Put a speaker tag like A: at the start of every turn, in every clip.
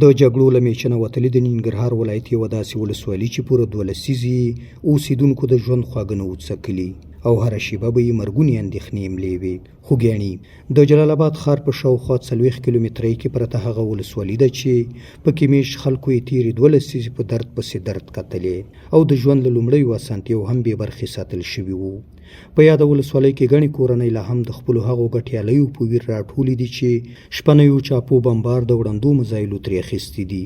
A: د جګړو له میچنه وتلې د ننګرهار ولایت یوه داسې ولسوالي چې پوره 12 لسیزې اوسېدونکو د ژوند خواږه نه وڅکلي او هره شېبه به یې مرګونې اندېښنې ملې وې. خوږیاڼي د جلال آباد ښار په شاوخوا 40 کیلومترۍ کې پرته هغه ولسوالي ده چې پکې میش خلکو یې تېرې 2 لسیزې په درد پسې درد کتلې او د ژوند له لومړیو اسانتیاوو هم بې برخې ساتل شوي وو. په یاده ولسوالۍ کې ګڼې کورنۍ لا هم د خپلو هغو ګټیالیو په ویر راټولې دي چې شپنیو چاپو بمبار د وړاندو مزایلو ترې اخیستي دي.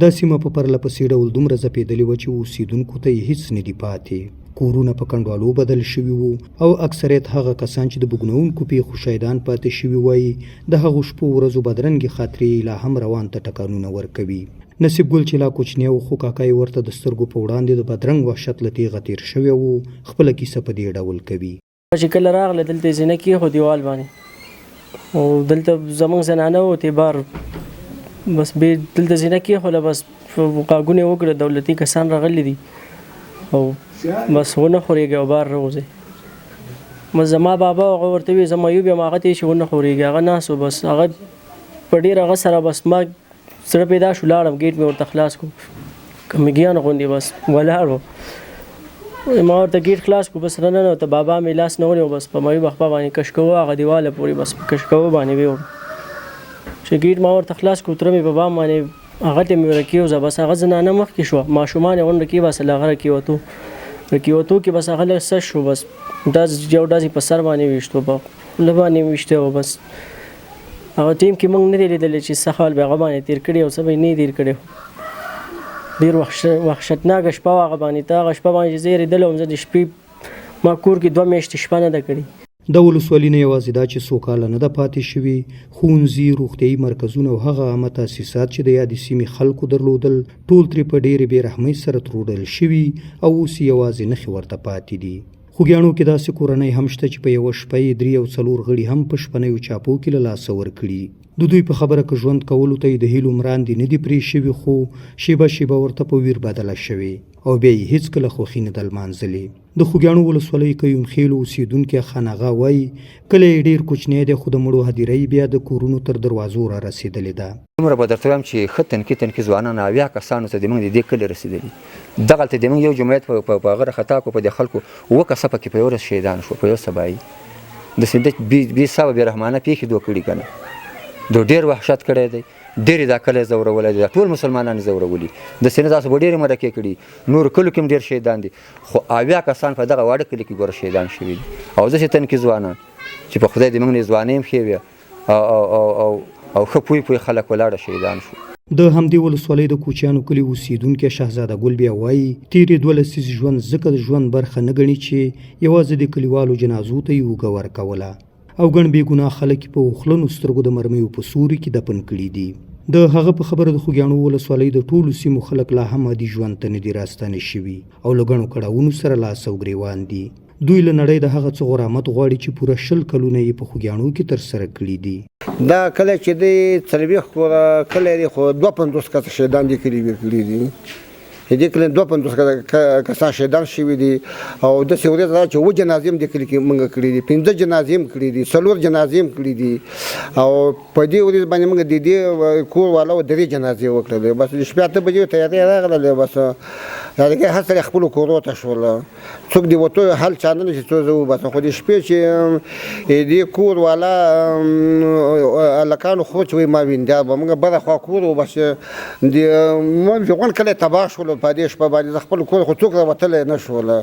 A: دا سیمه په پرله پسې ډول دومره ځپېدلې وه چې اوسېدونکو ته یې هېڅ نه دي پاتې. کورونه په کنډوالو بدل شوي وو او اکثریت هغه کسان چې د بوږنوونکو پیښو شهیدان پاتې شوي وایي د هغو شپو ورځو بدرنګې خاطرې لا هم روان ته ټکانونه ورکوي. نصیب ګل چې لا کوچنی و خو کاکا یې ورته د سترګو په وړاندې د بدرنګ وحشت له تیغه تېر شوی و. خپله کیسه په دې ډول کوي.
B: چې کله راغله دلته یې زینه کېښود دیوال باندې او دلته زموږ زنانه و تیبار بس دلته زینه کېښوله بس غاږونه یې وکړه دولتي کسان راغلي دي او بس ونه خورېږي او بار راوځي. بس زما بابا هغه ورته وي زه معیوب یم هغه ته یې چې ونه خورېږي هغه ناست و بس هغه په ډېر هغه سره بس ما زړه پیدا شو لاړم ګیټ مې ورته خلاص کړو کمیګیان غوندې بس ولاړ و ما ورته ګیټ خلاص کړو بس راننوته بابا مې لاس نه ونیو بس په معیوب خپه باندې کش کوه هغه دیواله پورې بس په کش کوه باندې ویوړ چې ګیټ ما ورته خلاص کړو تره مې په بام باندې هغه ته مې ورکېوځه بس هغه زنانه مخکې شوه ماشومان یې غونډه کېباسل هغه رکېوتو کې بس هغه لږ سش شو بس یو ډزې په سر باندې ویشتو په خوله باندې ویشتی و بس هغه ټیم کې موږ نه دی لیدلی چې څه حال به هغه باندې تېر کړی او څه به یې نه تېر کړی. ډېر وحشتناکه شپه وه هغه باندې ته هغه شپه باندې چې زه یېرېدلی وم زه د شپې ما کور کې 2 میاشتې شپه نه ده کړې.
A: د ولسوالي نه یوازې دا چې څو کاله نه ده پاتې شوي ښوونځي روغتیایي مرکزونه او هغه عامه تاسیسات چې د یادې سیمې خلکو درلودل ټول ترې په ډېرې بې رحمۍ سره تروړل شوي او اوس یوازې نښې ورته پاتې دي. خوږیاڼو کې داسې کورنۍ هم شته چې په یوه شپه یې 3 او 4 غړي هم په شپنیو چاپو کې له لاسه ورکړي. د دوی په خبره که ژوند کولو ته یې د هیلو مراندې نه دي پرې شوي خو شیبه شیبه ورته په ویر بدله شوې او بیا یې هېڅکله خوښي نه ده لمانځلې. د خوږیاڼو ولسوالۍ قیوم خیلو اوسېدونکی خان اغا وایي کلی یې ډېر کوچنی دی خو د مړو هدیرۍ بیا د کورونو تر دروازو را رسېدلې ده.
C: دومره به درته وایم چې ښه تنکي ځوانان 80 کسانو ته زموږ د دې کلي رسېدلي دغلته زموږ یو جمعیت په هغه رخطا کړو په دې خلکو 7 کسه پکې په یو ورځ شهیدان شو په یو سبایي د سندج بې سوه بې رحمانه پیښې دوه کړي که نه دو ډېر وحشت کړی دی ډېرې دا کلی ځورولی دی ټول مسلمانان یې ځورولي د سینې تاسو به ډېرې مرکې کړي نورو کلو کې هم ډېر شهیدان دي خو 80 کسان په دغه واړه کلي کې ګوره شهیدان شوي دي او داسې تنکي ځوانان چې په خدای دې موږ نه ځوانۍ هم ښې وي او ښه پوی خلک ولاړه شهیدان شو.
A: د همدې ولسوالۍ د کوچیانو کلي اوسېدونکی شهزاده ګل بیا وایي تېرې 2 لسیزې ژوند ځکه د ژوند برخه نه ګڼي چې یوازې د کلیوالو جنازو ته یې اوږه ورکوله او ګڼ بې ګناه خلک په اوښلنو سترګو د مرمیو په سوري کې دفن کړي دي. د هغه په خبره د خوږیاڼو ولسوالۍ د ټولو سیمو خلک لا هم عادي ژوند ته نه دي راستانه شوي او له ګڼو کړاوونو سره لاس او ګرېوان دي. دوی له نړۍ د هغه څه غرامت غواړي چې پوره 10 کلونه یې په خوږیاڼو کې ترسره کړي دي.
D: دا کله چې دی 40 کوره کلی دی خو 52 کسه شهیدان دي کړي دي دې کله 52 کسان شهیدان شوي دي او داسې ورځ ده چې 7 جنازې هم دې کلي کې موږ کړي دي 15 جنازې هم کړي دي 4 جنازې هم کړي دي او په دې ورځ باندې موږ د دې کور والا 3 جنازې وکړلې بس د شپې 8 بجې تیارې راغللې بس هغې هر سړی خپلو کورو ته شوله څوک دې وتو حل چا نه چې څو زه وباسم خو د شپې چې دې کور والا هلکانو خو چې وایي ما ویندا به موږ بله خوا کور و بس د غون کلی تباه شولو په دې شپه باندې د خپل کور خو څوک راوتلی نه شوله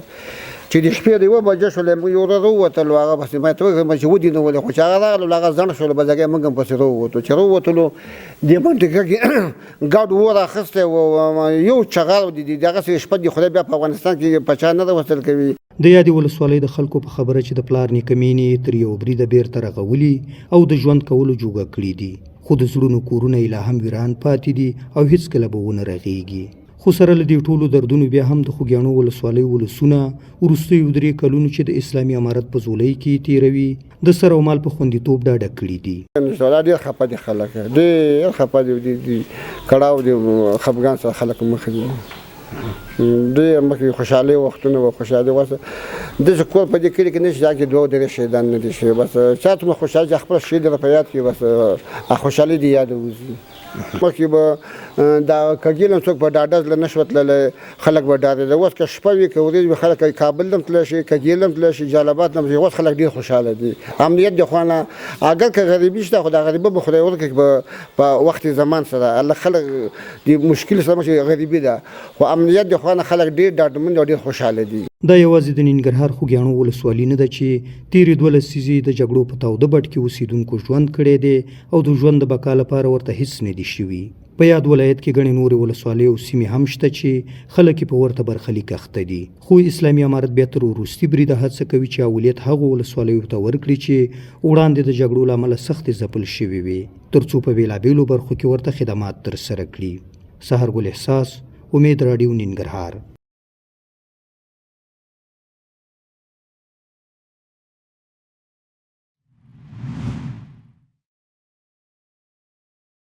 D: چې د شپې د 1 بجې شوله موږ یو ورځ ووتلو هغه بس ما ته وویل چې ودې نه ولې خو چې هغه راغلو هغه زڼ شولو بس هغې موږ هم پسې راووتو چې راووتلو دې منطقه کې ګډ اور اخیستی و یو چغال دغسې شپه د خدای بیا په افغانستان کې په چا نه ده وصل کوي.
A: د یادې ولسوالۍ د خلکو په خبره چې د پلار نیکه مینې تر یو بریده بیرته رغولي او د ژوند کولو جوګه کړي دي خو د زړونو کورونه یې لا هم ویران پاتې دي او هېڅکله به ونه رغېږي. خو سره له دې ټولو دردونو بیا هم د خوږیاڼو ولسوالۍ ولسونه وروستیو 3 کلونو چې د اسلامي امارت په ځولۍ کې تېروي د سر او مال په خوندیتوب ډاډه کړي دي.
D: ډېر خفه دي خلک ډېر خفه دي کړاو دي خفګان سره خلک مخ دي ډېر مخکې خوشحالۍ وختونه و خوشحالۍ وسه داسې کور په دې کلي کې نه شي دا کې 2 شهیدان نه دي شوي بس چا ته مو خوشحالي چې خپله شهید را په یاد کړي بس خوشحالي دې یاده وځي. مخکې به دا کګیلم څوک په ډاډه زړه نشو تللی خلک به ډارېدل اوس که شپه وي که ورځ وي خلک کابل هم تللی شي کګیل هم تللی شي جلالاباد هم اوس خلک ډېر خوشحاله دي امنیت د خوا نه اگر که غریبي شته خو دا غریبه به خدای ورکړي په وخت زمان سره الله خلک د مشکل سره مخ غریبي ده خو امنیت د خوا نه خلک ډېر ډاډمن او ډېر خوشحاله دي.
A: دا یوازې د ننګرهار خوږیاڼو ولسوالي نه ده چې تیرې 12 لسیزې د جګړو په تاوده بټ کې اوسیدونکو ژوند کړی دی او د ژوند د بقا لپاره ورته هیڅ نه دي شوي. په یاد ولایت کې ګڼې نورې ولسوالۍ او سیمې هم شته چې خلک یې په ورته برخلیک اخته دي. خو اسلامي امارت بیا تر وروستي بریده هڅه کوي چې اولیت هغو ولسوالیو ته ورکړي چې وړاندې د جګړو له امله سختې ځپل شوې وي تر څو په بېلابېلو برخو کې ورته خدمات ترسره کړي. سحرګل احساس، امید راډیو، ننګرهار.